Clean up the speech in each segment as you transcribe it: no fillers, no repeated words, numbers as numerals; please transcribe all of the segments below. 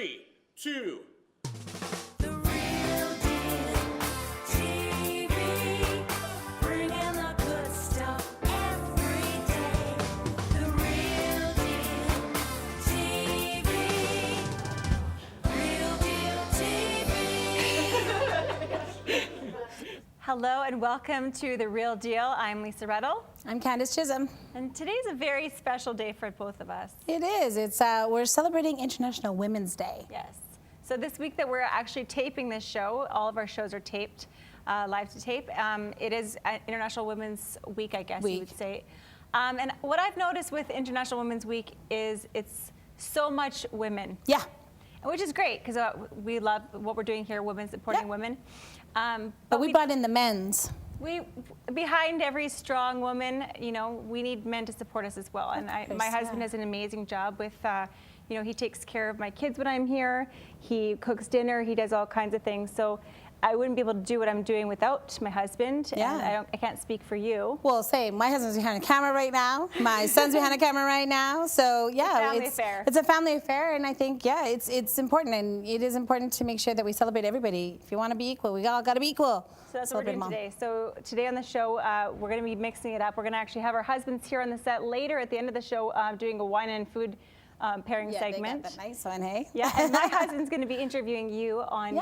3, 2. The Real Deal TV, bringing the good stuff every day. The Real Deal TV, Real Deal TV. Hello and welcome to The Real Deal. I'm Lisa Redl. I'm Candace Chisholm. And today's a very special day for both of us. It is. We're celebrating International Women's Day. Yes. So this week that we're actually taping this show, all of our shows are taped, live to tape. It is International Women's Week, I guess you would say. And what I've noticed with International Women's Week is it's so much women. Yeah. Which is great because we love what we're doing here, women supporting women. But we brought in the men's. Behind every strong woman, you know, we need men to support us as well. And my husband does an amazing job with, you know, he takes care of my kids when I'm here. He cooks dinner. He does all kinds of things. So I wouldn't be able to do what I'm doing without my husband. Yeah. And I can't speak for you. Well, my husband's behind a camera right now. My son's behind a camera right now. So yeah, it's a family affair, and I think it's important, and it is important to make sure that we celebrate everybody. If you want to be equal, we all got to be equal. So that's what we're doing today. So today on the show, we're going to be mixing it up. We're going to actually have our husbands here on the set later at the end of the show, doing a wine and food pairing segment. They got that nice one, hey? Yeah, and my husband's going to be interviewing you on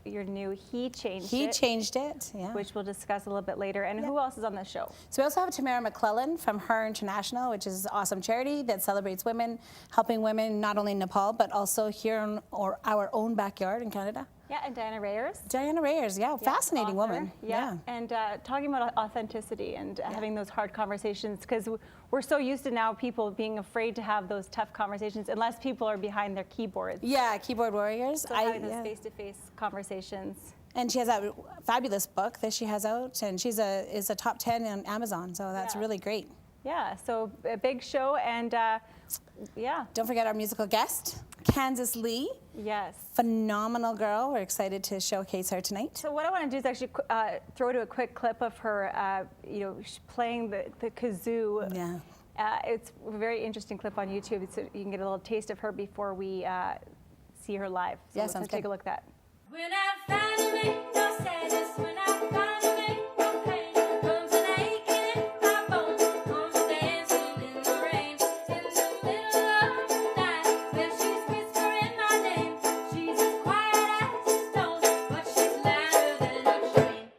your new He Changed It. Yeah. Which we'll discuss a little bit later. And who else is on the show? So we also have Tamara McLellan from Her International, which is an awesome charity that celebrates women, helping women not only in Nepal, but also here in our own backyard in Canada. Yeah, and Diana Reyers. Fascinating woman. Yeah, and talking about authenticity and having those hard conversations, because we're so used to now people being afraid to have those tough conversations unless people are behind their keyboards. Yeah, keyboard warriors. So having those face-to-face conversations. And she has a fabulous book that she has out, and is a top 10 on Amazon, so that's really great. Yeah, so a big show, and Don't forget our musical guest, Candace Lee. Yes. Phenomenal girl. We're excited to showcase her tonight. So what I want to do is actually throw to a quick clip of her, playing the kazoo. Yeah. It's a very interesting clip on YouTube, so you can get a little taste of her before we see her live. So let's take a look at that. When I finally make no sadness, when I finally make no pain, comes an aching in my bones, comes dancing in the rain, in the middle of the night, when she's whispering my name, she's as quiet as a stone, but she's louder than a train.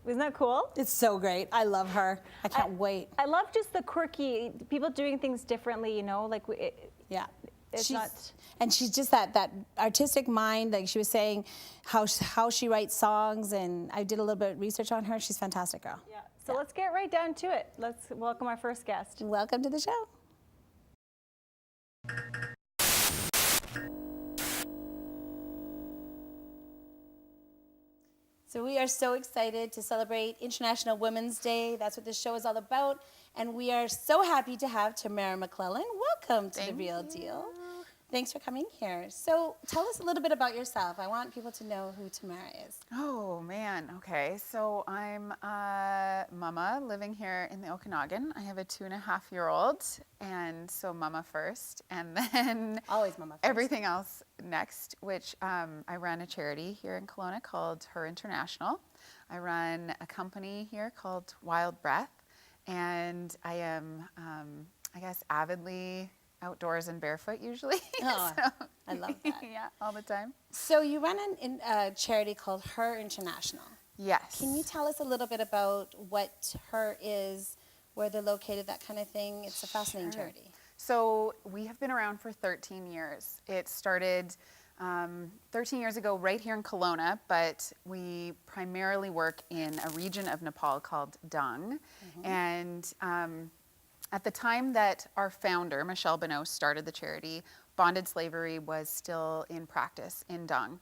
Isn't that cool? It's so great. I love her. I can't wait. I love just the quirky, people doing things differently, you know, like And she's just that artistic mind, like she was saying, how she writes songs, and I did a little bit of research on her. She's a fantastic girl. Yeah. So let's get right down to it. Let's welcome our first guest. Welcome to the show. So we are so excited to celebrate International Women's Day. That's what this show is all about. And we are so happy to have Tamara McLellan. Welcome to The Real Deal. Thanks for coming here. So tell us a little bit about yourself. I want people to know who Tamara is. Oh, man. Okay. So I'm a mama living here in the Okanagan. I have a 2.5-year-old. And so mama first. And then always mama first. Everything else next, which I run a charity here in Kelowna called Her International. I run a company here called Wild Breath. And I am, I guess, avidly outdoors and barefoot usually. Oh, so, I love that. Yeah, all the time. So you run a charity called Her International. Yes. Can you tell us a little bit about what Her is, where they're located, that kind of thing? It's a fascinating charity. So we have been around for 13 years. It started 13 years ago right here in Kelowna, but we primarily work in a region of Nepal called Dung. And at the time that our founder, Michelle Bonneau, started the charity, bonded slavery was still in practice in Dung.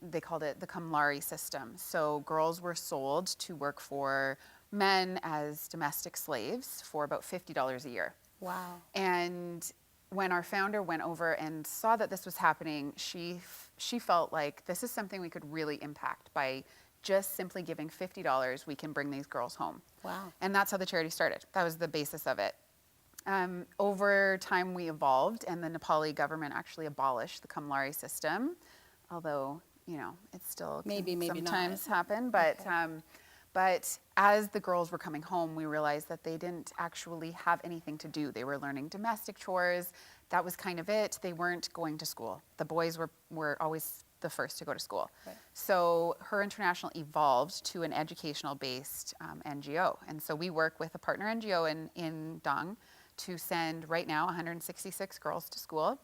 They called it the Kamlari system. So girls were sold to work for men as domestic slaves for about $50 a year. Wow. And when our founder went over and saw that this was happening, she felt like this is something we could really impact by just simply giving $50, we can bring these girls home. Wow. And that's how the charity started. That was the basis of it. Over time, we evolved, and the Nepali government actually abolished the Kamlari system, although, you know, it still Maybe sometimes not. happen. But as the girls were coming home, we realized that they didn't actually have anything to do. They were learning domestic chores. That was kind of it. They weren't going to school. The boys were always the first to go to school. Right. So Her International evolved to an educational-based NGO. And so we work with a partner NGO in Dang to send, right now, 166 girls to school.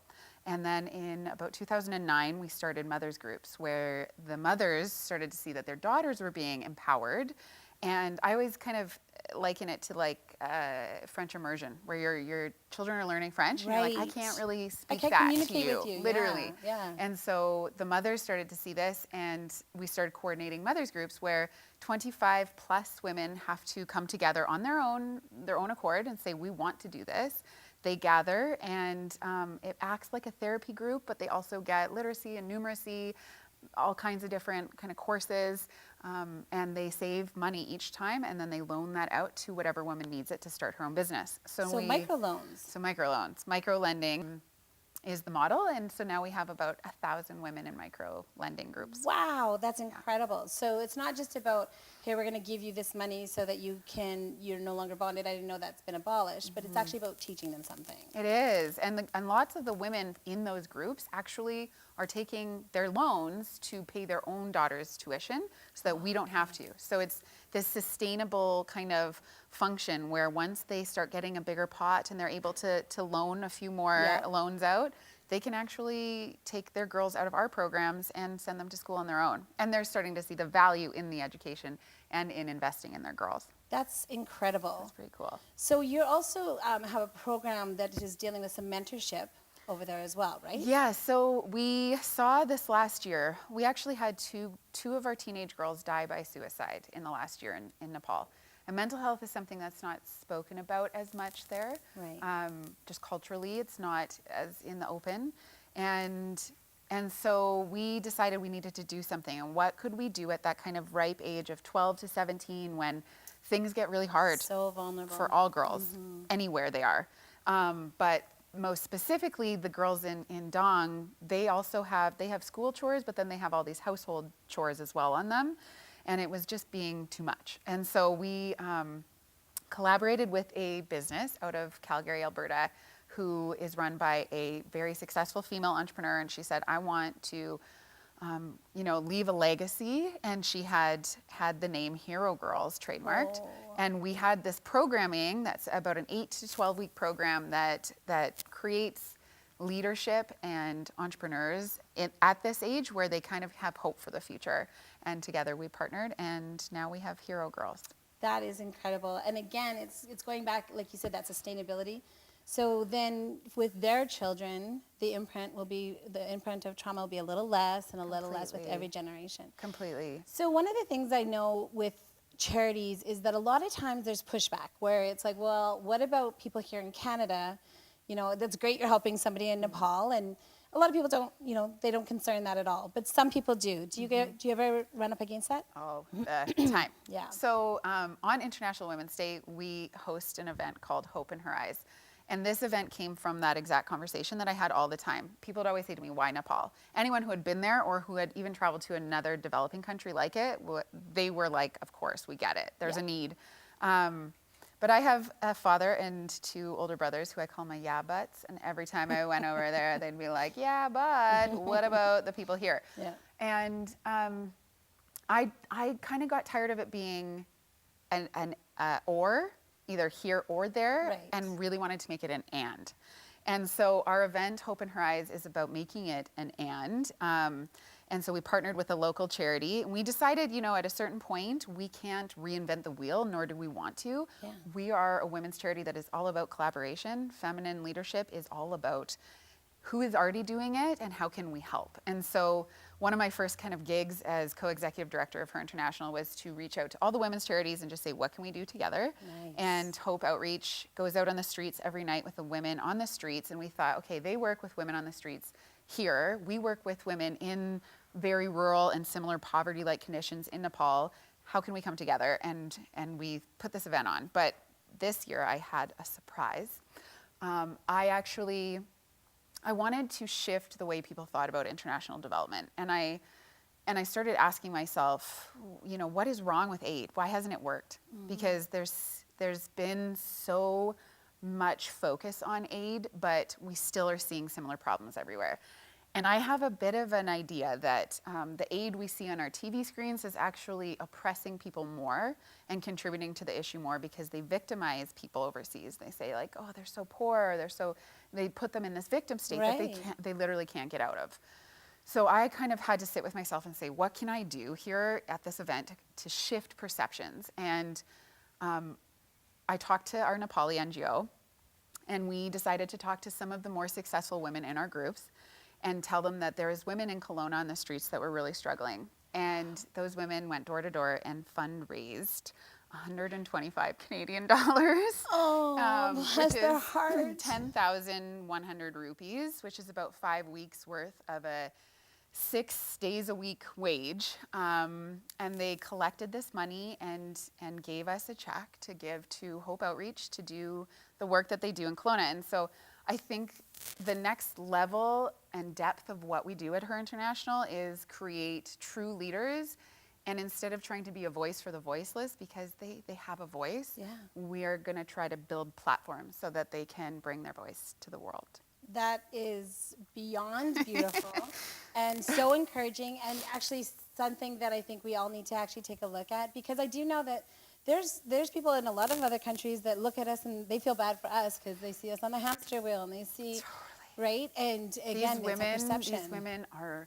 And then in about 2009, we started mothers groups where the mothers started to see that their daughters were being empowered. And I always kind of liken it to like French immersion, where your children are learning French. And you're like, I Right. can't really speak can't that communicate to you, with you. literally. Yeah. And so the mothers started to see this, and we started coordinating mothers groups where 25 plus women have to come together on their own accord and say, we want to do this. They gather, and it acts like a therapy group, but they also get literacy and numeracy, all kinds of different kind of courses, and they save money each time, and then they loan that out to whatever woman needs it to start her own business. So microloans. So microloans. Micro-lending is the model, and so now we have about 1,000 women in micro-lending groups. Wow, that's incredible. So it's not just about, here, we're going to give you this money so that you're no longer bonded. I didn't know that's been abolished, but it's actually about teaching them something. It is, and lots of the women in those groups actually are taking their loans to pay their own daughter's tuition so that we don't have to. So it's this sustainable kind of function where once they start getting a bigger pot and they're able to loan a few more loans out, they can actually take their girls out of our programs and send them to school on their own. And they're starting to see the value in the education and in investing in their girls. That's incredible. That's pretty cool. So you also have a program that is dealing with some mentorship over there as well, right? Yeah, so we saw this last year. We actually had two of our teenage girls die by suicide in the last year in Nepal. And mental health is something that's not spoken about as much there. Right. Just culturally, it's not as in the open. And so we decided we needed to do something. And what could we do at that kind of ripe age of 12 to 17 when things get really hard So vulnerable. for all girls, anywhere they are. But most specifically, the girls in Dang, they have school chores, but then they have all these household chores as well on them. And it was just being too much. And so we collaborated with a business out of Calgary, Alberta, who is run by a very successful female entrepreneur. And she said, I want to leave a legacy. And she had the name Hero Girls trademarked. Oh. And we had this programming that's about an 8 to 12 week program that creates leadership and entrepreneurs at this age where they kind of have hope for the future. And together we partnered, and now we have Hero Girls. That is incredible. And again, it's going back, like you said, that sustainability. So then with their children, the imprint of trauma will be a little less and a little less with Completely. every generation. Completely. So one of the things I know with charities is that a lot of times there's pushback where it's like, well, what about people here in Canada? You know, that's great you're helping somebody in Nepal, and a lot of people don't, they don't concern that at all. But some people do. Do you ever run up against that? All the time. Yeah. So on International Women's Day, we host an event called Hope in Her Eyes. And this event came from that exact conversation that I had all the time. People would always say to me, why Nepal? Anyone who had been there or who had even traveled to another developing country like it, they were like, of course, we get it. There's a need. But I have a father and two older brothers who I call my yeah buts. And every time I went over there, they'd be like, yeah, but what about the people here? Yeah. And I kind of got tired of it being an or, either here or there, Right. and really wanted to make it an and. And so our event, Hope in Her Eyes, is about making it an and. And so we partnered with a local charity. And we decided, at a certain point, we can't reinvent the wheel, nor do we want to. Yeah. We are a women's charity that is all about collaboration. Feminine leadership is all about who is already doing it and how can we help. And so one of my first kind of gigs as co-executive director of Her International was to reach out to all the women's charities and just say, what can we do together? Nice. And Hope Outreach goes out on the streets every night with the women on the streets. And we thought, okay, they work with women on the streets here. We work with women in very rural and similar poverty-like conditions in Nepal. How can we come together? And we put this event on. But this year I had a surprise. I wanted to shift the way people thought about international development. And I started asking myself, you know, what is wrong with aid? Why hasn't it worked? Because there's been so much focus on aid, but we still are seeing similar problems everywhere. And I have a bit of an idea that the aid we see on our TV screens is actually oppressing people more and contributing to the issue more, because they victimize people overseas. They say like, oh, they're so poor, they put them in this victim state that they literally can't get out of. So I kind of had to sit with myself and say, what can I do here at this event to shift perceptions? And I talked to our Nepali NGO, and we decided to talk to some of the more successful women in our groups and tell them that there is women in Kelowna on the streets that were really struggling. And those women went door to door and fundraised 125 Canadian dollars. Oh, bless their heart. 10,100 rupees, which is about 5 weeks worth of a 6 days a week wage. And they collected this money and gave us a check to give to Hope Outreach to do the work that they do in Kelowna. And so I think the next level and depth of what we do at Her International is create true leaders. And instead of trying to be a voice for the voiceless, because they have a voice, we are going to try to build platforms so that they can bring their voice to the world. That is beyond beautiful and so encouraging, and actually something that I think we all need to actually take a look at, because I do know that there's people in a lot of other countries that look at us and they feel bad for us because they see us on the hamster wheel and they see, right? And again, it's a perception. These women are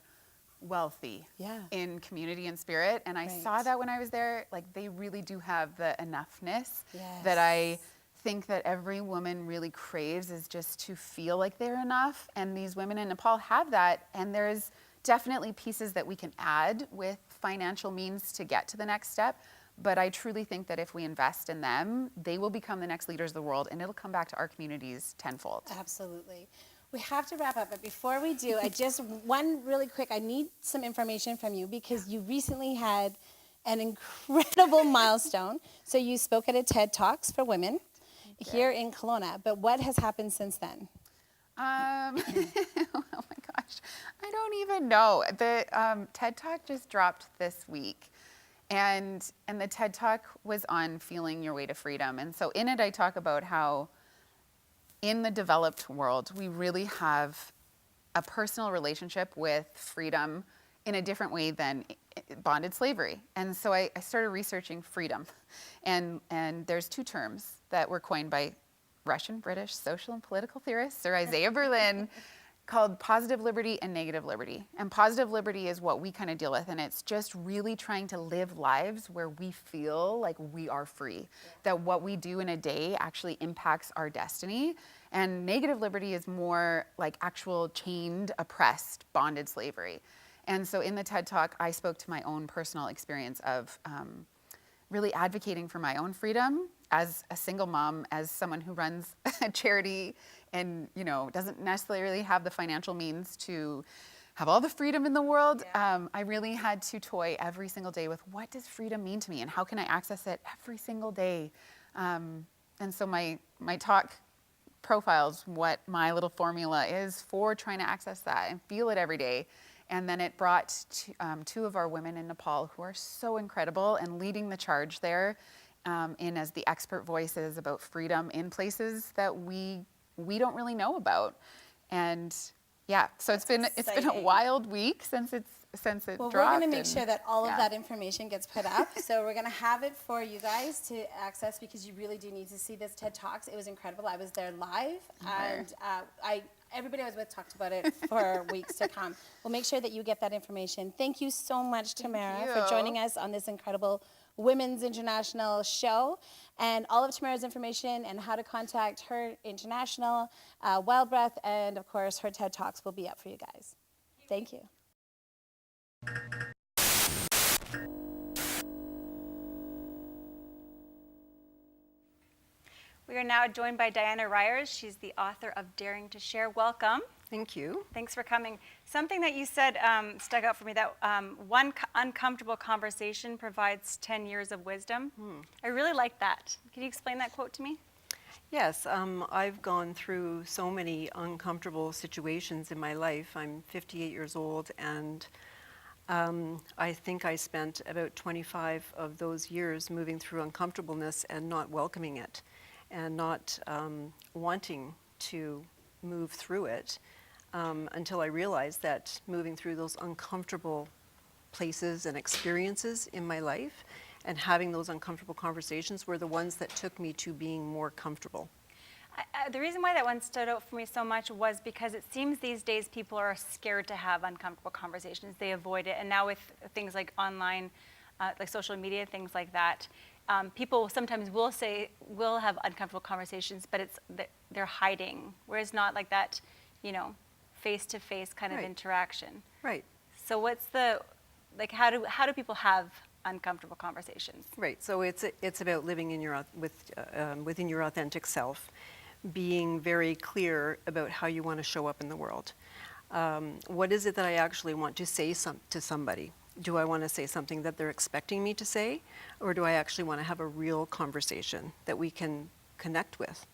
wealthy in community and spirit, and I saw that when I was there. Like, they really do have the enoughness that I think that every woman really craves, is just to feel like they're enough. And these women in Nepal have that, and there's definitely pieces that we can add with financial means to get to the next step. But I truly think that if we invest in them, they will become the next leaders of the world, and it'll come back to our communities tenfold. Absolutely. We have to wrap up, but before we do, one really quick, I need some information from you, because you recently had an incredible milestone. So you spoke at a TED Talks for women here in Kelowna, but what has happened since then? Oh my gosh, I don't even know. The TED Talk just dropped this week. And the TED Talk was on feeling your way to freedom. And so in it, I talk about how in the developed world, we really have a personal relationship with freedom in a different way than bonded slavery. And so I started researching freedom. And there's 2 terms that were coined by Russian, British social and political theorists, Sir Isaiah Berlin, called positive liberty and negative liberty. And positive liberty is what we kind of deal with, and it's just really trying to live lives where we feel like we are free, that what we do in a day actually impacts our destiny. And negative liberty is more like actual chained, oppressed, bonded slavery. And so in the TED Talk, I spoke to my own personal experience of really advocating for my own freedom as a single mom, as someone who runs a charity and, you know, doesn't necessarily have the financial means to have all the freedom in the world. I really had to toy every single day with, what does freedom mean to me, and how can I access it every single day? And so my talk profiles what my little formula is for trying to access that and feel it every day. And then it brought 2 of our women in Nepal who are so incredible and leading the charge there in as the expert voices about freedom in places that we don't really know about. And so it's been a wild week since it dropped. Well, we're going to make sure that all of that information gets put up. So we're going to have it for you guys to access, because you really do need to see this TED Talks. It was incredible. I was there live, and everybody I was with talked about it for weeks to come. We'll make sure that you get that information. Thank you so much, Tamara, for joining us on this incredible Women's International show. And all of Tamara's information and how to contact Her International, Wild Breath, and of course her TED Talks will be up for you guys. Thank you. We are now joined by Diana Reyers. She's the author of Daring to Share. Welcome. Thank you. Thanks for coming. Something that you said stuck out for me, that one uncomfortable conversation provides 10 years of wisdom. I really like that. Can you explain that quote to me? Yes, I've gone through so many uncomfortable situations in my life. I'm 58 years old, and I think I spent about 25 of those years moving through uncomfortableness and not welcoming it, and not wanting to move through it. Until I realized that moving through those uncomfortable places and experiences in my life and having those uncomfortable conversations were the ones that took me to being more comfortable. The reason why that one stood out for me so much was because it seems these days people are scared to have uncomfortable conversations. They avoid it. And now with things like online, like social media, things like that, people sometimes will have uncomfortable conversations, but they're hiding. Whereas not like that, face-to-face kind of Right. interaction. Right. So what's how do people have uncomfortable conversations? Right. So it's about living in within your authentic self, being very clear about how you want to show up in the world. What is it that I actually want to say to somebody? Do I want to say something that they're expecting me to say, or do I actually want to have a real conversation that we can connect with?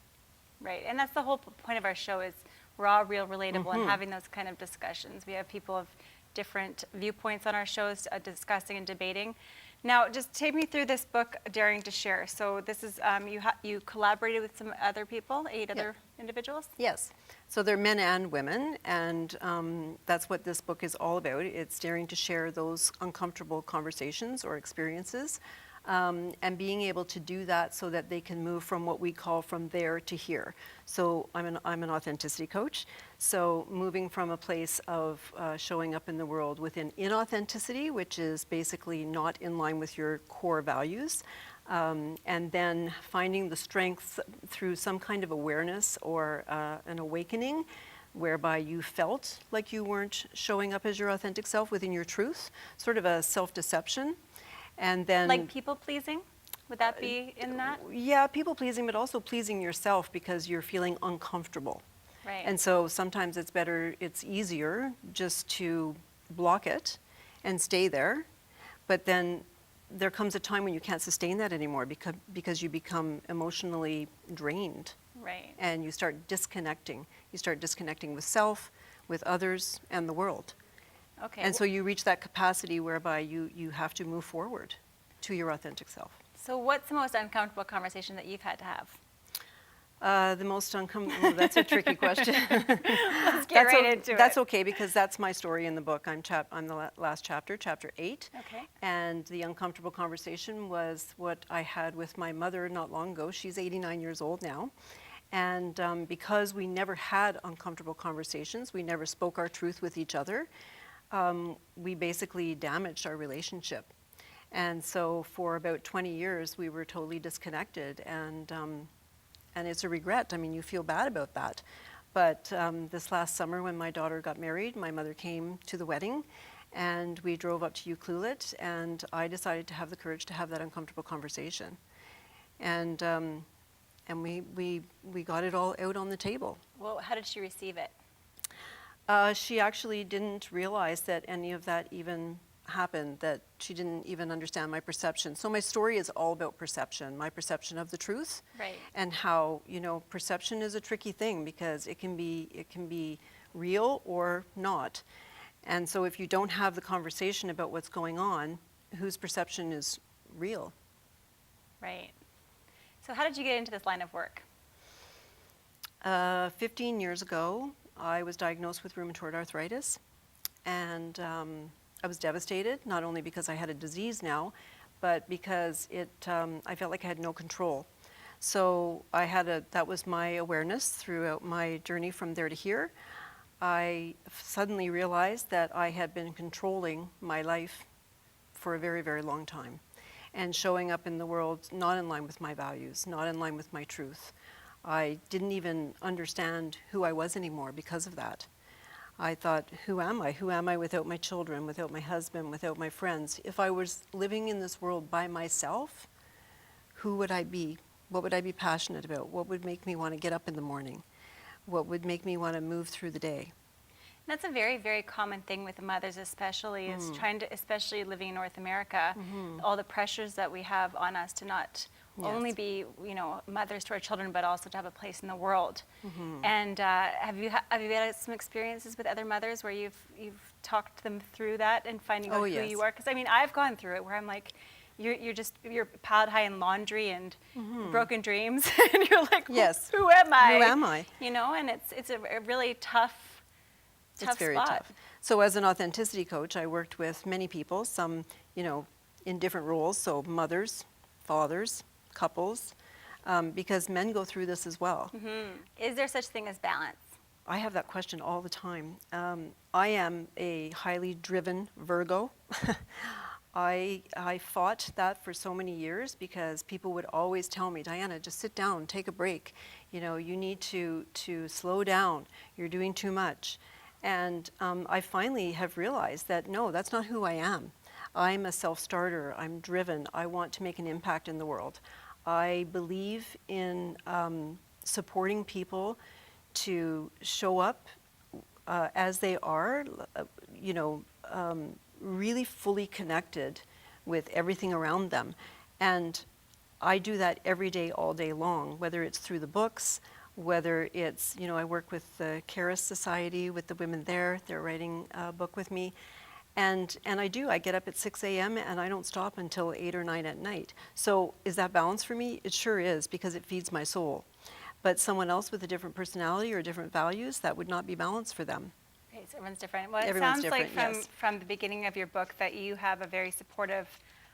Right, and that's the whole point of our show is raw, real, relatable, and having those kind of discussions. We have people of different viewpoints on our shows discussing and debating. Now, just take me through this book, Daring to Share. So this is, you collaborated with some other people, 8 other individuals? Yes. So they're men and women, and that's what this book is all about. It's daring to share those uncomfortable conversations or experiences, and being able to do that so that they can move from what we call from there to here. So I'm an authenticity coach. So moving from a place of showing up in the world within inauthenticity, which is basically not in line with your core values, and then finding the strength through some kind of awareness or an awakening whereby you felt like you weren't showing up as your authentic self within your truth, sort of a self-deception. And then Like people pleasing? Would that be in that? yeah, people pleasing, but also pleasing yourself because you're feeling uncomfortable. Right. And so sometimes it's easier just to block it and stay there. But then there comes a time when you can't sustain that anymore because you become emotionally drained. Right. And you start disconnecting. You start disconnecting with self, with others, and the world. Okay. And so you reach that capacity whereby you have to move forward to your authentic self. So what's the most uncomfortable conversation that you've had to have? The most uncomfortable, that's a tricky question. Let's get right into it. That's okay, because that's my story in the book. I'm the last chapter, chapter 8. Okay. And the uncomfortable conversation was what I had with my mother not long ago. She's 89 years old now. And because we never had uncomfortable conversations, we never spoke our truth with each other, we basically damaged our relationship. And so for about 20 years, we were totally disconnected, and it's a regret. I mean, you feel bad about that. But this last summer when my daughter got married, my mother came to the wedding, and we drove up to Ucluelet, and I decided to have the courage to have that uncomfortable conversation. And we got it all out on the table. Well, how did she receive it? She actually didn't realize that any of that even happened, that she didn't even understand my perception. So my story is all about perception, my perception of the truth. Right. And how, perception is a tricky thing because it can be real or not. And so if you don't have the conversation about what's going on, whose perception is real? Right. So how did you get into this line of work? 15 years ago, I was diagnosed with rheumatoid arthritis, and I was devastated, not only because I had a disease now, but because I felt like I had no control. So that was my awareness throughout my journey from there to here. I suddenly realized that I had been controlling my life for a very, very long time, and showing up in the world not in line with my values, not in line with my truth. I didn't even understand who I was anymore because of that. I thought, who am I? Who am I without my children, without my husband, without my friends? If I was living in this world by myself, who would I be? What would I be passionate about? What would make me want to get up in the morning? What would make me want to move through the day? That's a very, very common thing with mothers, especially, is trying to, especially living in North America, all the pressures that we have on us to not only be, mothers to our children, but also to have a place in the world. And have you had some experiences with other mothers where you've talked them through that and finding out who yes. you are? Because I mean, I've gone through it where I'm like, you're piled high in laundry and broken dreams, and you're like, Yes. who am I? Who am I? And it's a really tough It's very spot. tough. So as an authenticity coach, I worked with many people, some, in different roles, so mothers, fathers, couples, because men go through this as well. Is there such thing as balance? I have that question all the time. I am a highly driven Virgo. I fought that for so many years because people would always tell me, Diana, just sit down, take a break. You need to slow down. You're doing too much. And I finally have realized that, no, that's not who I am. I'm a self-starter. I'm driven. I want to make an impact in the world. I believe in supporting people to show up as they are, really fully connected with everything around them. And I do that every day, all day long, whether it's through the books, whether it's, I work with the Caris Society, with the women there. They're writing a book with me. And I get up at 6 a.m. and I don't stop until 8 or 9 at night. So is that balance for me? It sure is, because it feeds my soul. But someone else with a different personality or different values, that would not be balanced for them. Right, so everyone's different. Well, it Everyone's sounds like different, yes. from the beginning of your book that you have a very supportive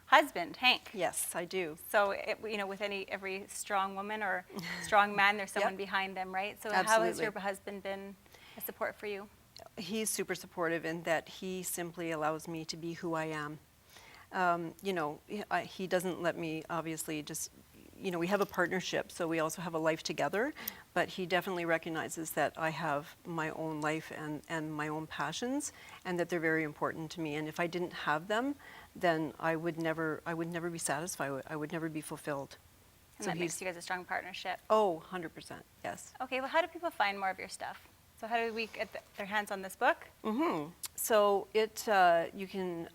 husband, Hank. Yes, I do. So, with every strong woman or strong man, there's someone Yep. behind them, right? So how has Absolutely. your husband been a support for you? He's super supportive in that he simply allows me to be who I am. He doesn't let me obviously just, we have a partnership, so we also have a life together, but he definitely recognizes that I have my own life and my own passions, and that they're very important to me. And if I didn't have them, then I would never be satisfied. I would never be fulfilled. And So that makes he's- you guys a strong partnership. Oh, 100%, yes. Okay, well, how do people find more of your stuff? So how do we get their hands on this book? So you can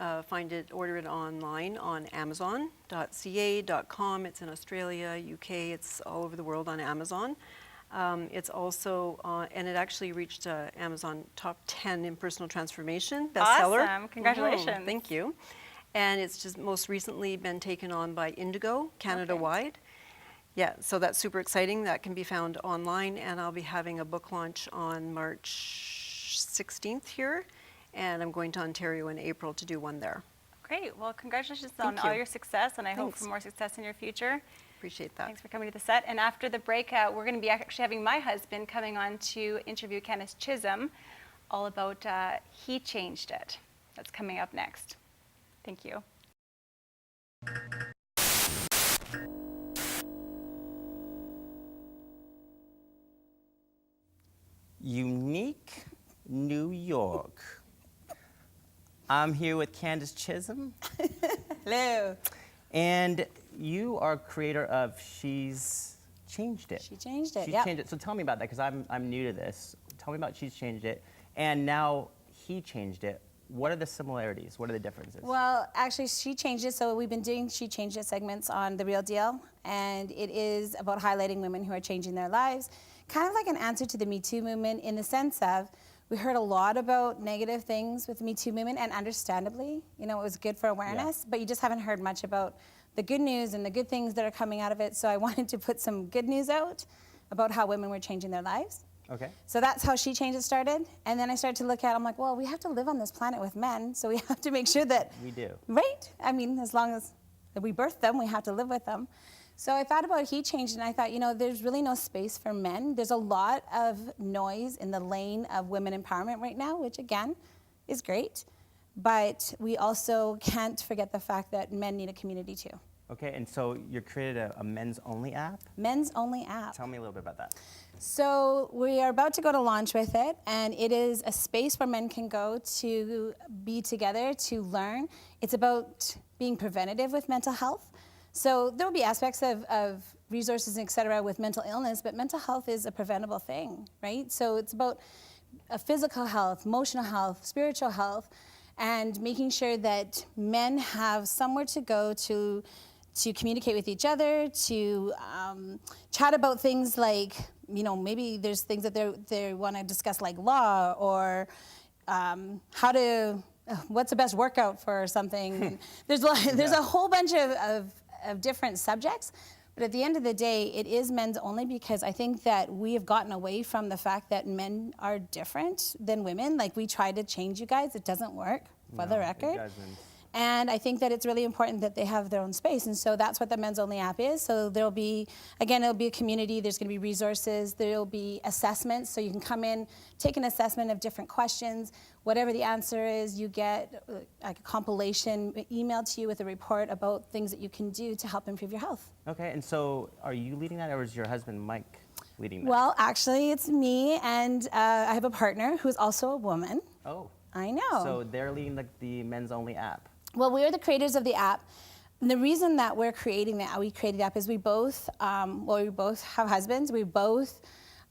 order it online on Amazon.ca.com. It's in Australia, UK. It's all over the world on Amazon. It's also and it actually reached Amazon top 10 in personal transformation bestseller. Awesome. Congratulations. Thank you. And it's just most recently been taken on by Indigo Canada-wide. Yeah, so that's super exciting. That can be found online, and I'll be having a book launch on March 16th here, and I'm going to Ontario in April to do one there. Great. Well, congratulations on Thank all you. your success, and I hope Thanks. for more success in your future. Appreciate that. Thanks for coming to the set. And after the breakout, we're going to be actually having my husband coming on to interview Candace Chisholm all about He Changed It. That's coming up next. Thank you. Unique New York. I'm here with Candace Chisholm. Hello. And you are creator of She's Changed It. She changed it. She's Yep. Changed It. So tell me about that, because I'm new to this. Tell me about She's Changed It. And now He Changed It. What are the similarities? What are the differences? Well, actually, She Changed It. So we've been doing She Changed It segments on The Real Deal, and it is about highlighting women who are changing their lives. Kind of like an answer to the Me Too movement, in the sense of we heard a lot about negative things with the Me Too movement, and understandably, it was good for awareness, but you just haven't heard much about the good news and the good things that are coming out of it. So I wanted to put some good news out about how women were changing their lives. Okay. So that's how She Changed It started. And then I started to look at, I'm like, well, we have to live on this planet with men, so we have to make sure that, We do. right? I mean, as long as we birth them, we have to live with them. So I thought about He Changed, and I thought, there's really no space for men. There's a lot of noise in the lane of women empowerment right now, which again, is great. But we also can't forget the fact that men need a community too. Okay, and so you created a men's only app? Men's only app. Tell me a little bit about that. So we are about to go to launch with it, and it is a space where men can go to be together, to learn. It's about being preventative with mental health. So there will be aspects of resources, et cetera, with mental illness, but mental health is a preventable thing, right? So it's about physical health, emotional health, spiritual health, and making sure that men have somewhere to go to communicate with each other, to chat about things like, you know, maybe there's things that they want to discuss like law or what's the best workout for something. There's a whole bunch of different subjects. But at the end of the day, it is men's only because I think that we have gotten away from the fact that men are different than women. Like, we try to change you guys. It doesn't work, for the record. It doesn't. And I think that it's really important that they have their own space. And so that's what the Men's Only app is. So there'll be, again, it'll be a community. There's going to be resources. There'll be assessments. So you can come in, take an assessment of different questions. Whatever the answer is, you get like a compilation emailed to you with a report about things that you can do to help improve your health. Okay, and so are you leading that, or is your husband Mike leading that? Well, actually, it's me, and I have a partner who's also a woman. Oh. I know. So they're leading the Men's Only app. Well, we are the creators of the app. And the reason that we created the app is we both have husbands. We both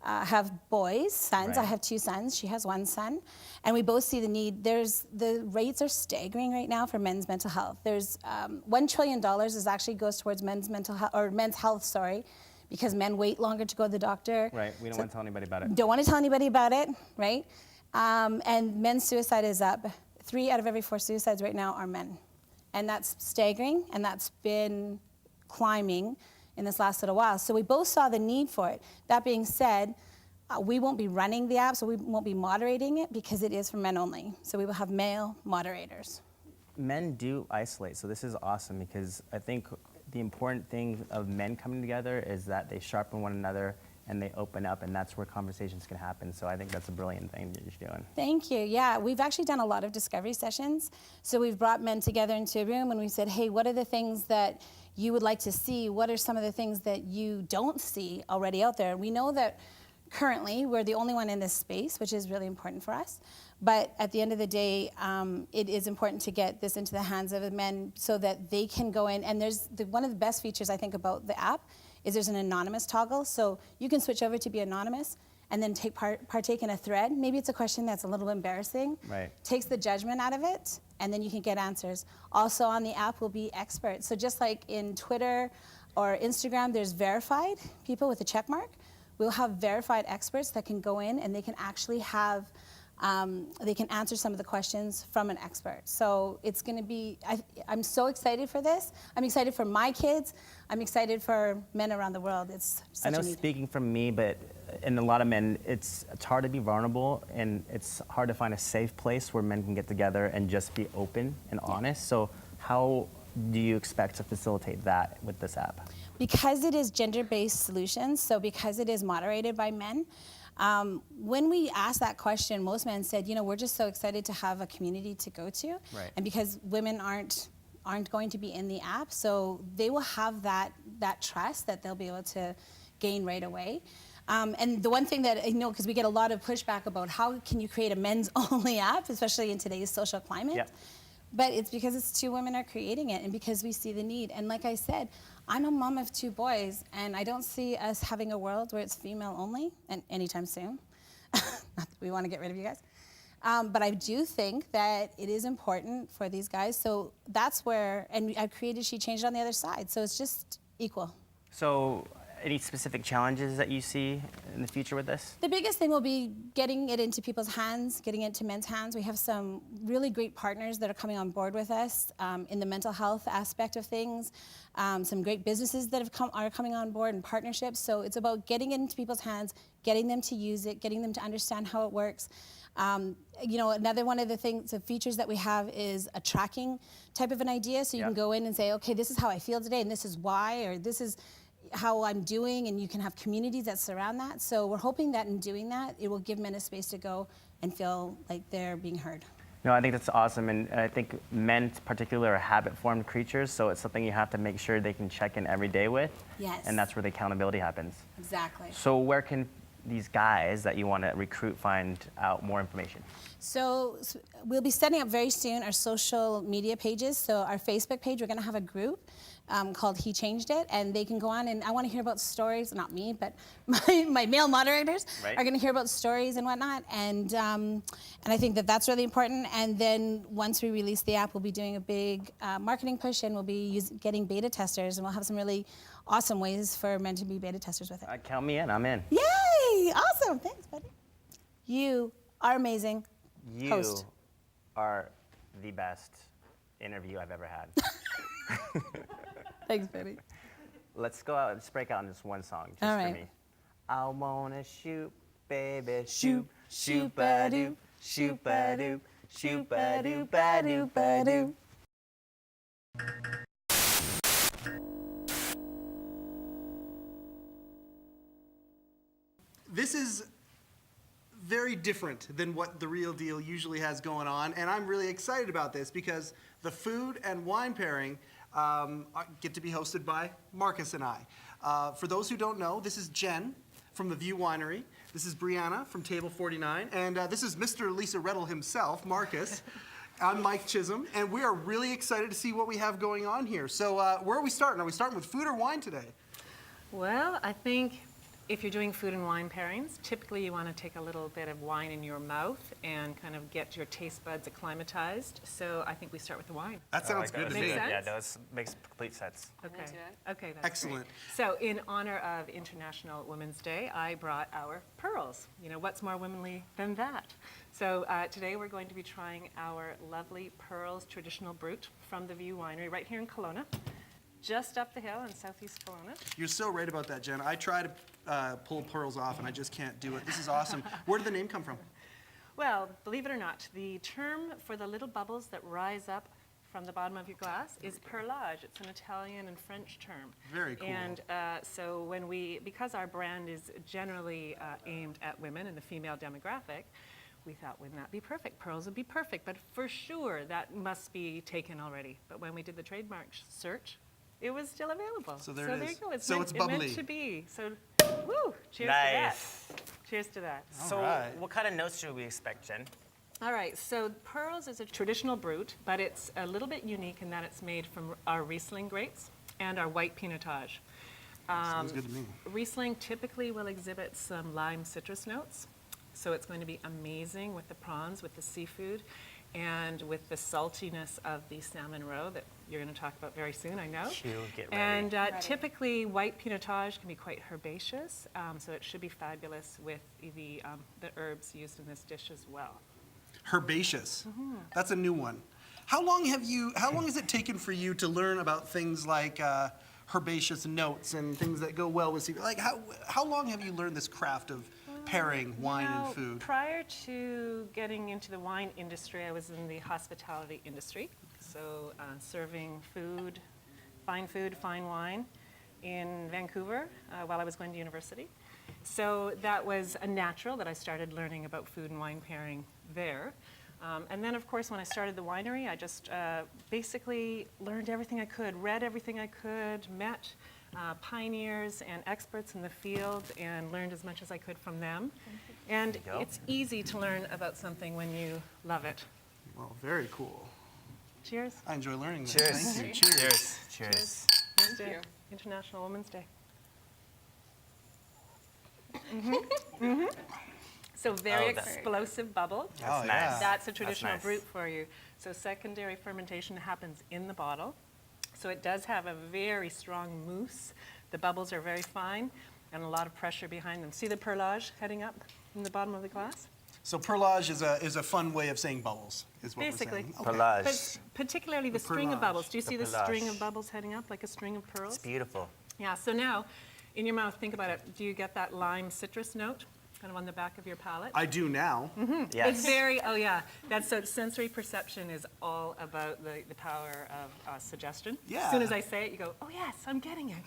have boys, sons. Right. I have 2 sons. She has 1 son. And we both see the need. The rates are staggering right now for men's mental health. There's $1 trillion goes towards men's mental health, or men's health, sorry, because men wait longer to go to the doctor. Right, we don't want to tell anybody about it. Don't want to tell anybody about it, right? And men's suicide is up. 3 out of every 4 suicides right now are men. And that's staggering, and that's been climbing in this last little while. So we both saw the need for it. That being said, we won't be running the app, so we won't be moderating it because it is for men only. So we will have male moderators. Men do isolate, so this is awesome because I think the important thing of men coming together is that they sharpen one another and they open up, and that's where conversations can happen. So I think that's a brilliant thing that you're doing. Thank you. Yeah, we've actually done a lot of discovery sessions. So we've brought men together into a room and we said, hey, what are the things that you would like to see? What are some of the things that you don't see already out there? We know that currently we're the only one in this space, which is really important for us. But at the end of the day, it is important to get this into the hands of the men so that they can go in. And there's one of the best features I think about the app is there's an anonymous toggle. So you can switch over to be anonymous and then partake in a thread. Maybe it's a question that's a little embarrassing. Right. Takes the judgment out of it, and then you can get answers. Also on the app will be experts. So just like in Twitter or Instagram, there's verified people with a check mark. We'll have verified experts that can go in and they can actually have they can answer some of the questions from an expert. So it's going to be, I'm so excited for this. I'm excited for my kids. I'm excited for men around the world. It's such I know a need. speaking from me, but in a lot of men, it's hard to be vulnerable and it's hard to find a safe place where men can get together and just be open and honest. So how do you expect to facilitate that with this app? Because it is gender-based solutions, so because it is moderated by men, when we asked that question, most men said, you know, we're just so excited to have a community to go to. Right. And because women aren't going to be in the app, so they will have that trust that they'll be able to gain right away. And the one thing that I know, because we get a lot of pushback about how can you create a men's only app, especially in today's social climate. Yep. But it's because it's 2 women are creating it and because we see the need. And like I said, I'm a mom of 2 boys, and I don't see us having a world where it's female only and anytime soon. Not that we want to get rid of you guys. But I do think that it is important for these guys. So that's where, and I've created She Changed on the other side. So it's just equal. So any specific challenges that you see in the future with this? The biggest thing will be getting it into people's hands, getting it into men's hands. We have some really great partners that are coming on board with us in the mental health aspect of things. Some great businesses that are coming on board and partnerships. So it's about getting it into people's hands, getting them to use it, getting them to understand how it works. You know, another one of the features that we have is a tracking type of an idea. So you can go in and say, okay, this is how I feel today, and this is why, or this is how I'm doing, and you can have communities that surround that. So we're hoping that in doing that, it will give men a space to go and feel like they're being heard. No, I think that's awesome, and I think men in particular are habit-formed creatures, so it's something you have to make sure they can check in every day with. Yes. And that's where the accountability happens. Exactly. So where can these guys that you want to recruit find out more information? So we'll be setting up very soon our social media pages. So our Facebook page, we're going to have a group. called He Changed It, and they can go on, and I want to hear about stories, not me, but my male moderators Right. are going to hear about stories and whatnot, and I think that that's really important. And then once we release the app, we'll be doing a big marketing push, and we'll be getting beta testers, and we'll have some really awesome ways for men to be beta testers with it. Count me in. I'm in. Yay! Awesome. Thanks, buddy. You are amazing. You Host. are the best interview I've ever had. Thanks, buddy. Let's go out. Let's break out in this one song just All for right. me. I wanna shoot, baby, Shoot, shoot, shoot, shoot, ba-doop, shoot, ba-doop, shoot, ba-doop, ba-doop, ba-doop. This is very different than what The Real Deal usually has going on, and I'm really excited about this because the food and wine pairing get to be hosted by Markus and I. For those who don't know, this is Jen from the View Winery. This is Breanna from Table 49, and this is Mr. Lisa Redl himself, Markus. I'm Mike Chisholm, and we are really excited to see what we have going on here. So where are we starting? Are we starting with food or wine today? Well, I think if you're doing food and wine pairings, typically you want to take a little bit of wine in your mouth and kind of get your taste buds acclimatized. So I think we start with the wine. That sounds good to Makes me. sense? Yeah, that makes complete sense. Okay. Okay, that's Excellent. great. So in honor of International Women's Day, I brought our pearls. You know, what's more womanly than that? So today we're going to be trying our lovely Pearls Traditional Brut from the View Winery right here in Kelowna, just up the hill in southeast Kelowna. You're so right about that, Jen. I try to pull pearls off, and I just can't do it. This is awesome. Where did the name come from? Well, believe it or not, the term for the little bubbles that rise up from the bottom of your glass is perlage. It's an Italian and French term. Very cool. And so when because our brand is generally aimed at women and the female demographic, we thought, wouldn't that be perfect? Pearls would be perfect, but for sure that must be taken already. But when we did the trademark search, it was still available. So there it you is. go. So it's It bubbly. meant to be. So, woo! Cheers Nice. to that. Cheers to that. So, right. what kind of notes should we expect, Jen? All right, so Pearls is a traditional brut, but it's a little bit unique in that it's made from our Riesling grapes and our white pinotage. Sounds good to me. Riesling typically will exhibit some lime citrus notes, so it's going to be amazing with the prawns, with the seafood, and with the saltiness of the salmon roe that you're going to talk about very soon, I know. Cute, get ready. And typically, white pinotage can be quite herbaceous, so it should be fabulous with the herbs used in this dish as well. Herbaceous. Mm-hmm. That's a new one. How long has it taken for you to learn about things like herbaceous notes and things that go well with seafood? Like how long have you learned this craft of pairing wine and food? Prior to getting into the wine industry, I was in the hospitality industry, so serving food, fine wine in Vancouver while I was going to university. So that was a natural that I started learning about food and wine pairing there. And then, of course, when I started the winery, I just basically learned everything I could, read everything I could, met pioneers and experts in the field, and learned as much as I could from them. And There you go. it's easy to learn about something when you love it. Well, very cool. Cheers. I enjoy learning this. Cheers. Thank you. Cheers. Cheers. Women's Day. International Women's Day. So very Oh, that's- explosive bubble. Oh, That's yeah. nice. That's a traditional nice. brut for you. So secondary fermentation happens in the bottle. So it does have a very strong mousse. The bubbles are very fine and a lot of pressure behind them. See the perlage heading up in the bottom of the glass? So perlage is a fun way of saying bubbles, is what Basically. we're saying. Okay. Perlage. But particularly the string of perlage. bubbles. Do you The see the string perlage. of bubbles heading up like a string of pearls? It's beautiful. Yeah, so now in your mouth, think about it. Do you get that lime citrus note kind of on the back of your palate? I do now. Yes. It's very, oh yeah, that's so sensory perception is all about the power of suggestion. Yeah. As soon as I say it, you go, oh yes, I'm getting it.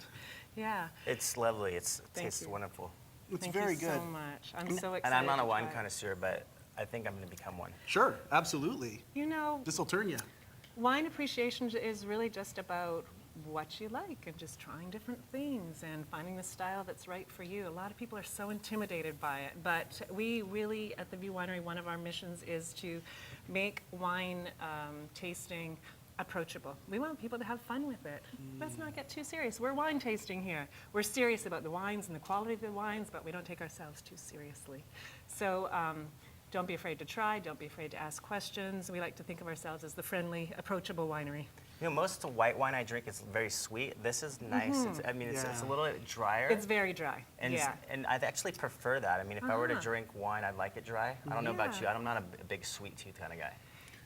Yeah. It's lovely. It Thank tastes you. wonderful. It's Thank very you good. so much. I'm so excited. And I'm not a to wine try it. connoisseur, but I think I'm going to become one. Sure, absolutely. You know, This will turn you. wine appreciation is really just about what you like and just trying different things and finding the style that's right for you. A lot of people are so intimidated by it, but we really, at the View Winery, one of our missions is to make wine tasting approachable. We want people to have fun with it. Let's not get too serious. We're wine tasting here. We're serious about the wines and the quality of the wines, but we don't take ourselves too seriously. So don't be afraid to try. Don't be afraid to ask questions. We like to think of ourselves as the friendly, approachable winery. You know, most of the white wine I drink is very sweet. This is nice. It's a little bit drier. It's very dry. And, yeah. and I actually prefer that. I mean, if I were to drink wine, I'd like it dry. I don't know about you. I'm not a big sweet tooth kind of guy.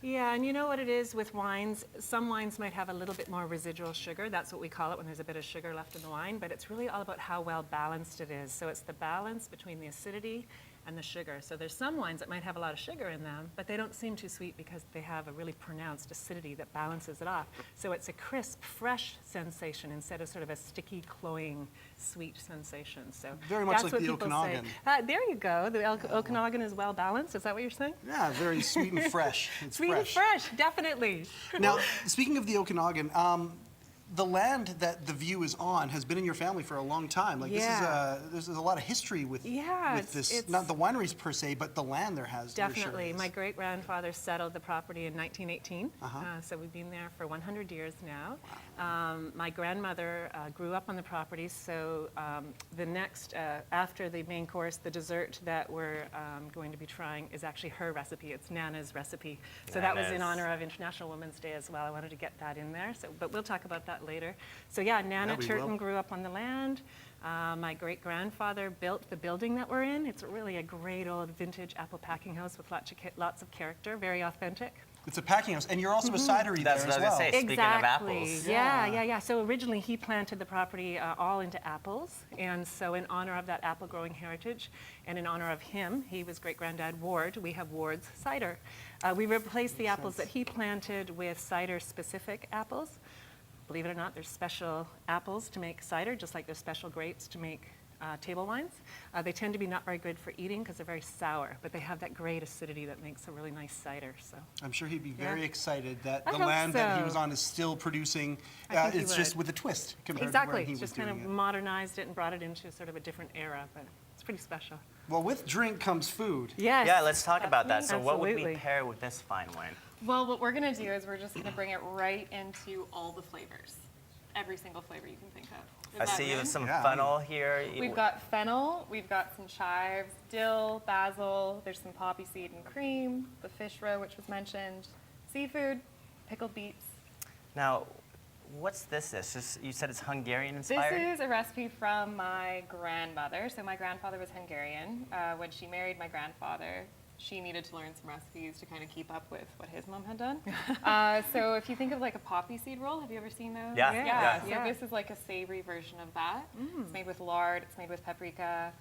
Yeah, and you know what it is with wines? Some wines might have a little bit more residual sugar. That's what we call it when there's a bit of sugar left in the wine, but it's really all about how well balanced it is. So it's the balance between the acidity and the sugar. So there's some wines that might have a lot of sugar in them, but they don't seem too sweet because they have a really pronounced acidity that balances it off. So it's a crisp, fresh sensation instead of sort of a sticky, cloying, sweet sensation. So Very much that's like what the people Okanagan. say. There you go. The Okanagan is well balanced. Is that what you're saying? Yeah, very sweet and fresh. It's Sweet and fresh, definitely. Now, speaking of the Okanagan, the land that the view is on has been in your family for a long time. Like Yeah. there's a lot of history with this. it's- Not the wineries per se, but the land there has. there sure Definitely. is. My great-grandfather settled the property in 1918, so we've been there for 100 years now. My grandmother grew up on the property, so the next, after the main course, the dessert that we're going to be trying is actually her recipe. It's Nana's recipe. So that was in Nana's. honor of International Women's Day as well. I wanted to get that in there, but we'll talk about that later. So yeah, Nana Yeah, we Turton will. grew up on the land. My great-grandfather built the building that we're in. It's really a great old vintage apple packing house with lots of character, very authentic. It's a packing house, and you're also a cidery That's there what as I was well. gonna say. Speaking of apples. Yeah. So originally he planted the property all into apples, and so in honor of that apple growing heritage, and in honor of him, he was great-granddad Ward, we have Ward's cider. We replaced the apples that he planted with cider-specific apples. Believe it or not, there's special apples to make cider, just like there's special grapes to make table wines. They tend to be not very good for eating because they're very sour, but they have that great acidity that makes a really nice cider. So I'm sure he'd be very excited that I the hope land that he so. was on is still producing. I think he It's just would. with a twist compared to exactly, where he was just kind doing of it. modernized it and brought it into sort of a different era, but it's pretty special. Well, with drink comes food. Yes. Yeah, let's talk about that. So what would we Absolutely. pair with this fine wine? Well, what we're gonna do is we're just gonna bring it right into all the flavors. Every single flavor you can think of. Is I that see you have good? some Yeah. funnel here. We've got fennel, we've got some chives, dill, basil, there's some poppy seed and cream, the fish roe, which was mentioned, seafood, pickled beets. Now, what's this? You said it's Hungarian This inspired? is a recipe from my grandmother. So my grandfather was Hungarian. When she married my grandfather, she needed to learn some recipes to kind of keep up with what his mom had done. So if you think of like a poppy seed roll, have you ever seen those? Yeah, Yeah. yeah. So this is like a savory version of that. It's made with lard. It's made with paprika.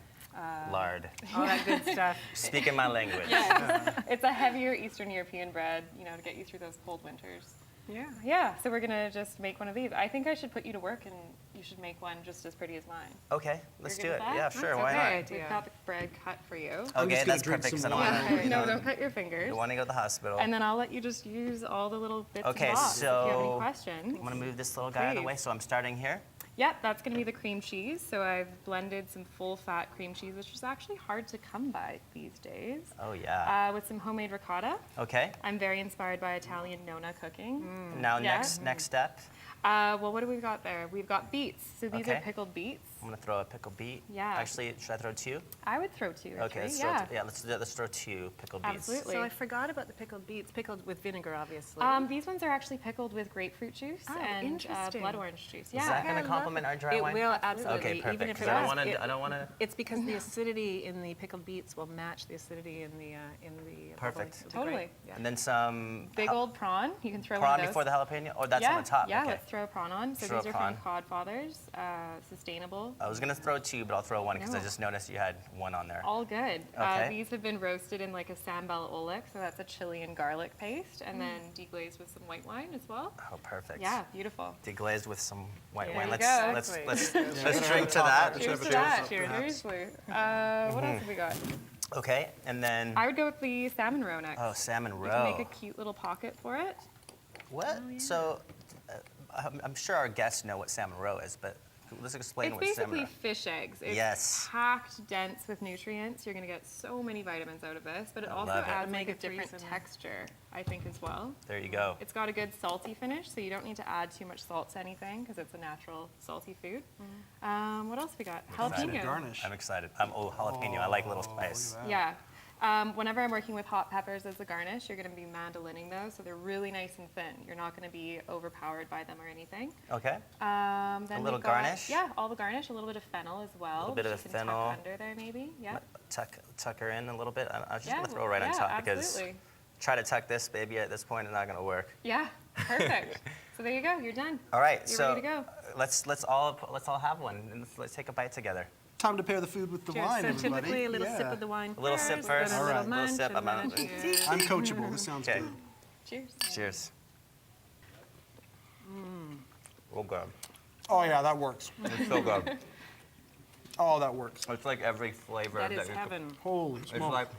Lard. All that good stuff. Speaking my language. It's a heavier Eastern European bread, you know, to get you through those cold winters. Yeah. Yeah. So we're gonna just make one of these. I think I should put you to work, and you should make one just as pretty as mine. Okay, let's You're do good it. with that? Yeah, sure, why okay. not? Idea. We've got the bread cut for you. I'm just Okay, gonna that's drink perfect because I some don't wine. want to. No, don't cut your fingers. You want to go to the hospital. And then I'll let you just use all the little bits Okay, and bobs if you have any so questions. I'm going to move this little guy out of the Please. way, so I'm starting here. Yep, that's going to be the cream cheese. So I've blended some full-fat cream cheese, which is actually hard to come by these days, Oh, yeah. with some homemade ricotta. Okay, I'm very inspired by Italian nonna cooking. now Yeah. next step. Well, what do we got there? We've got beets. So these are Okay. pickled beets. I'm going to throw a pickled beet. Yeah. Actually, should I throw two? I would throw two. Okay, actually. let's throw two pickled beets. Absolutely. So I forgot about the pickled beets, pickled with vinegar, obviously. These ones are actually pickled with grapefruit juice Oh, and interesting. blood orange juice. Is that going to complement our dry it wine? will, absolutely. Okay, Even perfect. if Because it I don't was- want it- to. I don't want to. It's because the acidity in the pickled beets will match the acidity in the Perfect. bubbly. It'll be Totally. great. Yeah. And then some Big old prawn. You can throw prawn one of those. before the jalapeno. Oh, that's yeah, on the top. Yeah, Okay. let's throw a prawn on. So Throw these a are prawn. from Codfathers, sustainable. I was going to throw two, but I'll throw one because I No. just noticed you had one on there. All good. Okay. These have been roasted in like a sambal oleg, so that's a chili and garlic paste, and then deglazed with some white wine as well. Oh, perfect. Yeah, beautiful. Deglazed with some white There wine. you Let's go. let's Exactly. let's drink to that. Cheers to Cheers. that. Cheers. Seriously. What else have we got? Okay, and then I would go with the salmon roe next. oh, salmon We can roe. make a cute little pocket for it. What? So, I'm sure our guests know what salmon roe is, but let's explain It's what's basically similar. fish eggs. It's Yes. packed dense with nutrients. You're going to get so many vitamins out of this, but it I also love it. adds like a Omega-3s different in there. texture, I think, as well. There you go. It's got a good salty finish, so you don't need to add too much salt to anything because it's a natural salty food. What else we got? excited. Jalapeno. Garnish. I'm excited. Jalapeno. I like a little spice. Yeah. Whenever I'm working with hot peppers as a garnish, you're going to be mandolining those, so they're really nice and thin. You're not going to be overpowered by them or anything. Okay. Then little we've got- garnish? Yeah, all the garnish, a little bit of fennel as well. Little bit which of you can fennel. tuck under there maybe. Yeah. Tuck her in a little bit. I was just Yeah, gonna throw it right on yeah, top because absolutely. try to tuck this baby at this point, it's not gonna work. Yeah, perfect. So there you go. You're done. All right, You're so ready to go. let's all have one and let's take a bite together. Time to pair the food with the Cheers. wine, So everybody. typically a little sip Yeah. of the wine. A little sip first. then a All little right. munch, Little sip, and I'm out. then a cheers. I'm coachable. This sounds Okay. good. Cheers. Cheers. Oh god, Oh yeah, that works. it's so good. Oh, that works. It's like every flavor That is you heaven. Holy It's smoke. like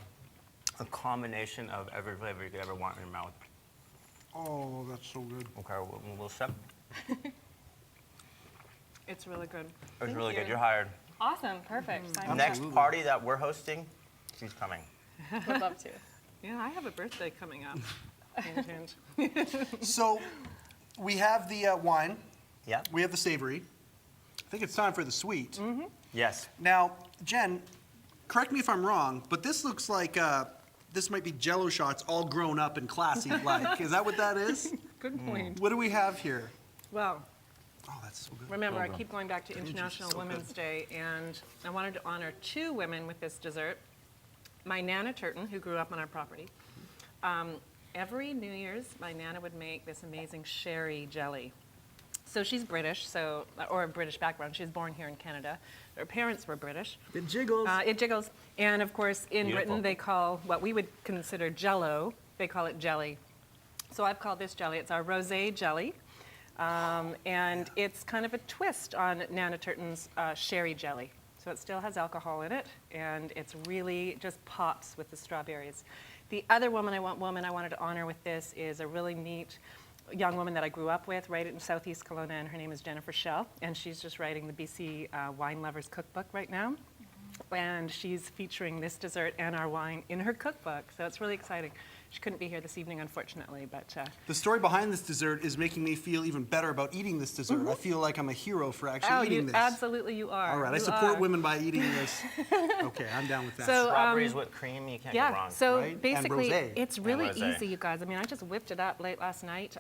a combination of every flavor you could ever want in your mouth. Oh, that's so good. Okay, we'll sip. It's really good. It's really you. good. You're hired. Awesome. Perfect. Sign me Next Absolutely. party that we're hosting, she's coming. up. Would love to. Yeah, I have a birthday coming up. Hint, hint. So, we have the wine. Yeah. We have the savory. I think it's time for the sweet. Yes. Now, Jen, correct me if I'm wrong, but this looks like this might be Jello shots all grown up and classy like. Is that what that is? Good point. What do we have here? Well, Oh, that's so good. remember, I keep going back to International Women's Day, and I wanted to honor two women with this dessert. My Nana Turton, who grew up on our property. Every New Year's, my Nana would make this amazing sherry jelly. So she's British, or a British background. She was born here in Canada. Her parents were British. It jiggles. It jiggles. And of course, in Beautiful. Britain, they call what we would consider jello, they call it jelly. So I've called this jelly. It's our rosé jelly. And it's kind of a twist on Nana Turton's sherry jelly. So it still has alcohol in it, and it's really just pops with the strawberries. The other woman I wanted to honor with this is a really neat young woman that I grew up with right in Southeast Kelowna, and her name is Jennifer Schell, and she's just writing the BC Wine Lovers Cookbook right now. And she's featuring this dessert and our wine in her cookbook, so it's really exciting. She couldn't be here this evening, unfortunately, but The story behind this dessert is making me feel even better about eating this dessert. I feel like I'm a hero for actually eating this. Absolutely you are. All right, I You support are. women by eating this. Okay, I'm down with that. So, Strawberries, whipped cream, you can't go Yeah, wrong. so right? And basically, rosé. it's really rosé. easy, you guys. I mean, I just whipped it up late last night,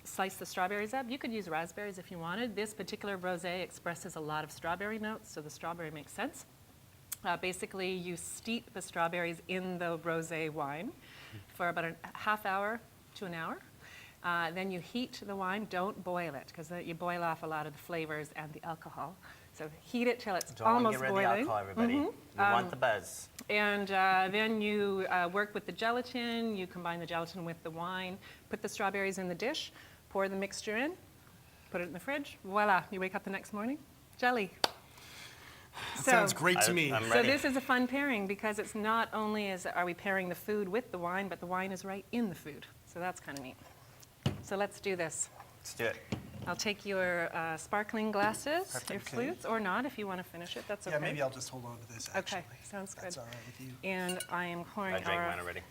sliced the strawberries up. You could use raspberries if you wanted. This particular rosé expresses a lot of strawberry notes, so the strawberry makes sense. Basically, you steep the strawberries in the rosé wine for about a half hour to an hour. Then you heat the wine. Don't boil it, because you boil off a lot of the flavors and the alcohol. So heat it till it's Don't want to almost get rid of boiling. the alcohol, everybody. You want the buzz. And then you work with the gelatin. You combine the gelatin with the wine. Put the strawberries in the dish. Pour the mixture in. Put it in the fridge. Voila! You wake up the next morning, jelly. That sounds great to me. I'm So ready. this is a fun pairing because it's not only are we pairing the food with the wine, but the wine is right in the food. So that's kind of neat. So let's do this. Let's do it. I'll take your sparkling glasses, Perfect. your Okay. flutes, or not if you want to finish it. That's okay. Yeah, maybe I'll just hold on to this, actually. Okay, sounds good. That's all right with you. And I am pouring I drank our mine already.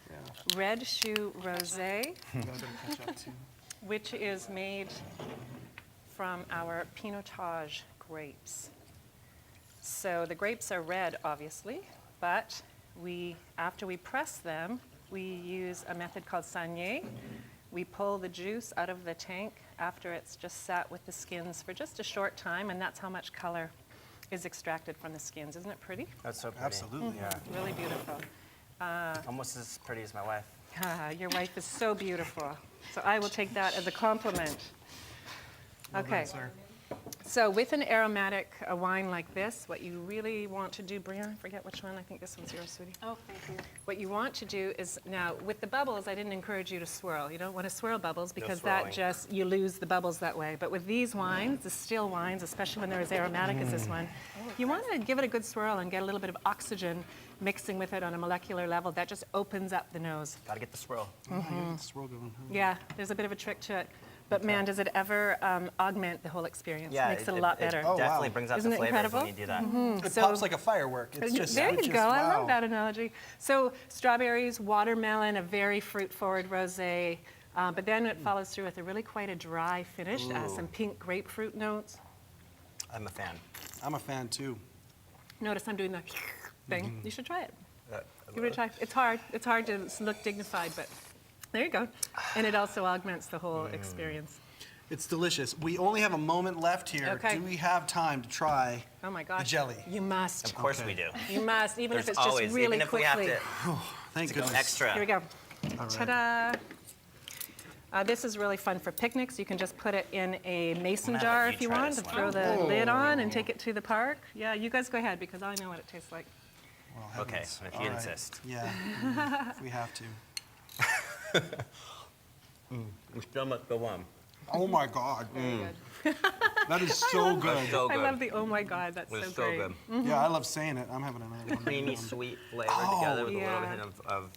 red shoe rosé, You guys better catch up, too. which is made from our Pinotage grapes. So the grapes are red, obviously, but after we press them, we use a method called saignée. We pull the juice out of the tank after it's just sat with the skins for just a short time, and that's how much color is extracted from the skins. Isn't it pretty? That's so pretty. Absolutely. Yeah. Really beautiful. Almost as pretty as my wife. Your wife is so beautiful. So I will take that as a compliment. Okay. Sir. So with an aromatic wine like this, what you really want to do, Breanna, I forget which one, I think this one's yours, sweetie. Oh, thank you. What you want to do is, now with the bubbles, I didn't encourage you to swirl. You don't want to swirl bubbles because that swirling. you lose the bubbles that way. But with these wines, the still wines, especially when they're as aromatic as this one, you want to give it a good swirl and get a little bit of oxygen mixing with it on a molecular level. That just opens up the nose. Gotta get the swirl. Oh, yeah, the swirl going. Huh? Yeah, there's a bit of a trick to it. But man, does it ever augment the whole experience? Yeah, Makes it a lot better. Oh, Definitely wow. brings out Isn't the it flavors incredible? when you do that. It So- pops like a firework. It's just There you go. I wow. love that analogy. So strawberries, watermelon, a very fruit-forward rosé, but then it follows through with a really quite a dry finish, some pink grapefruit notes. I'm a fan. I'm a fan too. Notice I'm doing the thing. You should try it. Give it a try. It's hard. It's hard to look dignified, but there you go. And it also augments the whole experience. It's delicious. We only have a moment left here. Okay. Do we have time to try Oh my gosh. the jelly? You must. Of course Okay. we do. You must, even if There's it's just always, really even if quickly. we have to Thank go goodness. extra. Here we go. right. Ta-da. This is really fun for picnics. You can just put it in a mason I'm gonna jar let if you you try want this and one. throw the lid on and take it to the park. Yeah, you guys go ahead because I know what it tastes like. Well, Okay, heavens. if you All right. insist. Yeah, if we have to. We still must go on. Oh my God. Very good. That is so good. So I good. love the oh my God, that's It's so so great. good. Yeah, I love saying it. I'm having another one. Creamy, sweet flavor Oh, together with a yeah. little hit of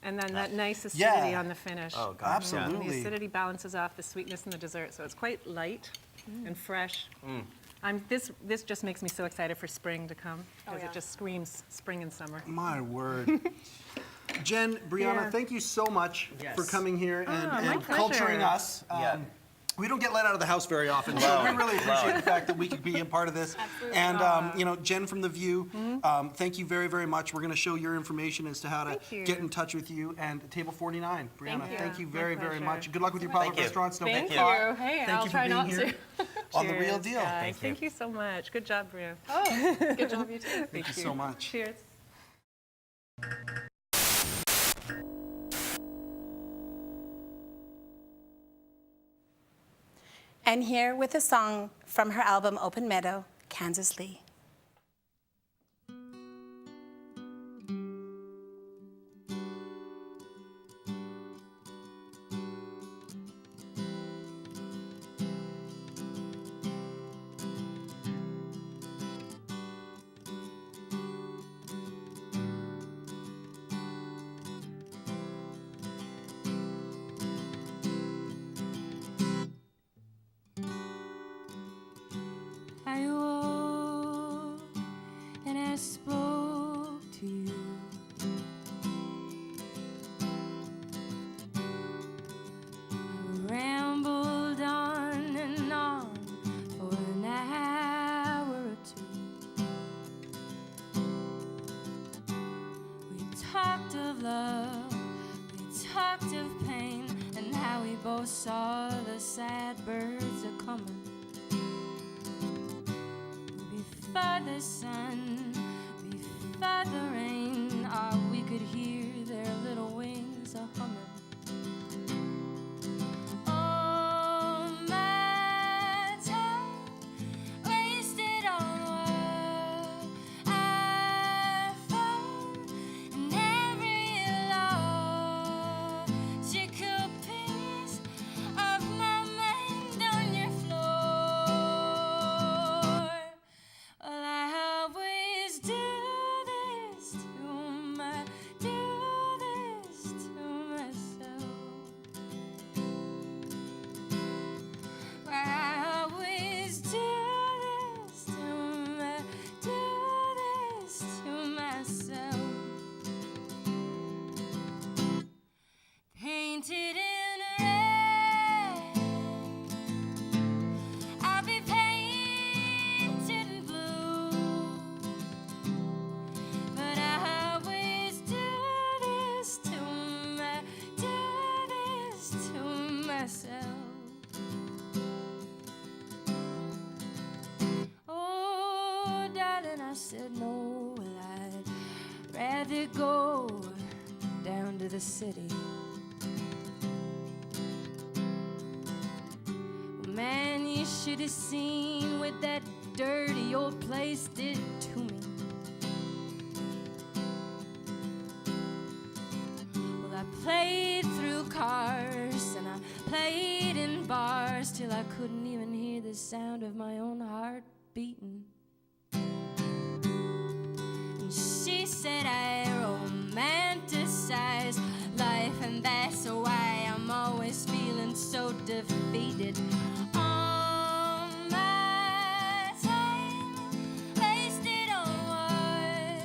And then that nice acidity Yeah. on the finish. Oh, God. And Absolutely. the acidity balances off the sweetness in the dessert, so it's quite light and fresh. This just makes me so excited for spring to come because it just screams spring and summer. My word. Jen, Breanna, Yeah. thank you so much Yes. for coming here my and pleasure. culturing us. Yeah. We don't get let out of the house very often, so we really appreciate the fact that we could be a part of this. And you know, Jen from The View, thank you very, very much. We're going to show your information as to how to Thank you. get in touch with you. And Table 49, Breanna, Thank you. thank you My very, very pleasure. much. Good luck with your pop-up Thank you. restaurants. Don't Thank get you. caught. Hey, Thank I'll you for try being not here to. on The Real Cheers, Deal. guys. Thank you so much. Good job, Bria. Good job, you too. Thank you so much. Cheers. And here with a song from her album Open Meadow, Kansas Lee. I woke and I spoke to you. I rambled on and on for an hour or two. We talked of love, we talked of pain, and how we both saw the sad birds a coming. Before the sun, before the rain, we could hear their little wings a humming. Oh, my time wasted on what I found in every logical piece of my mind on your floor. Well, I always do this to myself. I always do this to myself. Painted in red, I'll be painted in blue. But I always do this to myself. Oh, darling, I said no. Well, I'd rather go down to the city. Man, you should have seen what that dirty old place did to me. Well, I played through cars and I played in bars till I couldn't even hear the sound of my own heart beating. And she said I romanticize life, and that's why I'm always feeling so defeated. All my time wasted on what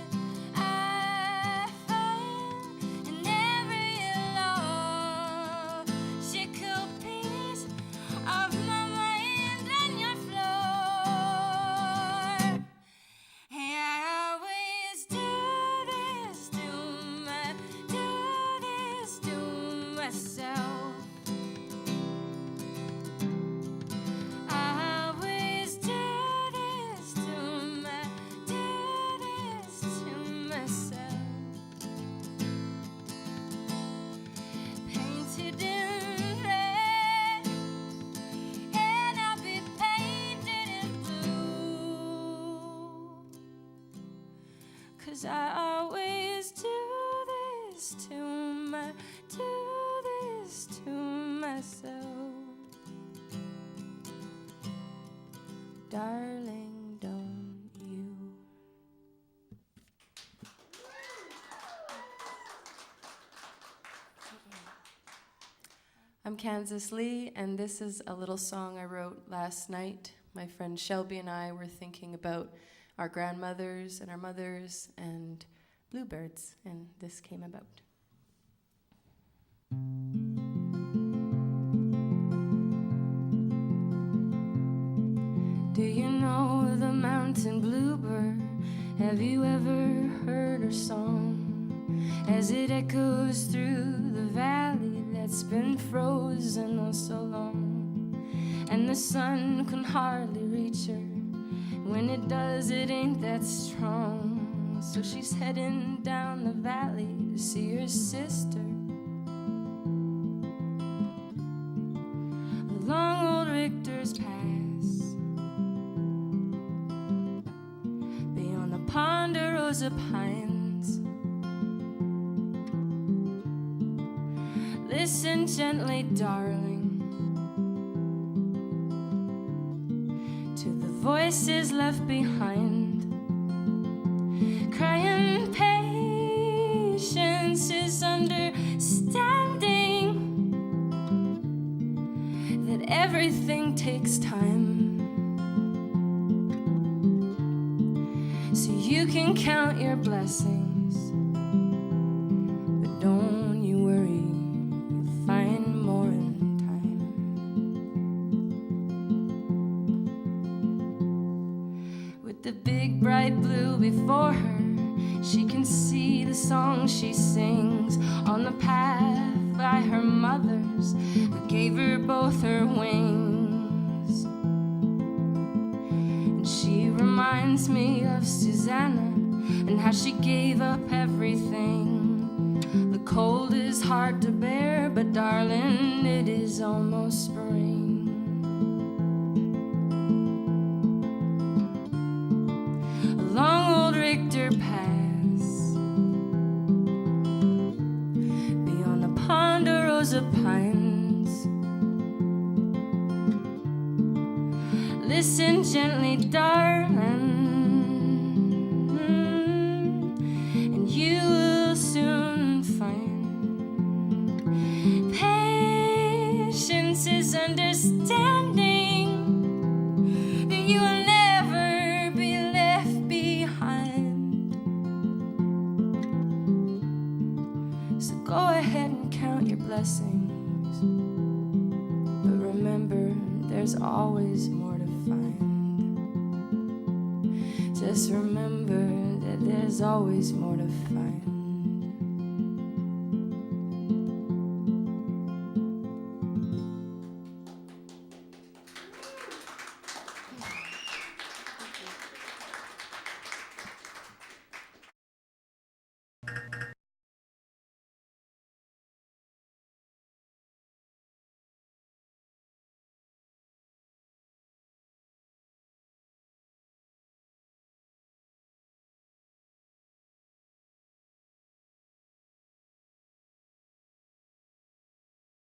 I find in every law. She could piece of my mind on your floor. Hey, I always do this to myself. I always do this to myself. Painted in red, and I'll be painted in blue. 'Cause I always do this to myself. Darling, don't you? I'm Candace Lee, and this is a little song I wrote last night. My friend Shelby and I were thinking about our grandmothers and our mothers and bluebirds, and this came about. Do you know the mountain bluebird? Have you ever heard her song? As it echoes through the valley that's been frozen oh so long. And the sun can hardly reach her. When it does, it ain't that strong. So she's heading down the valley to see her sister. Along old Richter's Pass, beyond the Ponderosa Pines. Listen gently, darling, to the voices left behind, crying patience is understanding that everything takes time. So you can count your blessings, but don't you worry, you'll find more in time. With the big bright blue before her, she can see the song she sings on the path by her mother's who gave her both her wings. And she reminds me of Susanna and how she gave up everything. The cold is hard to bear, but darling, it is almost spring. Along old Richter Pass, beyond the Ponderosa Pines. Listen gently, darling, and you will soon find patience is understanding that you will never be left behind. So go ahead and count your blessings, but remember, there's always more to find. Just remember that there's always more to find.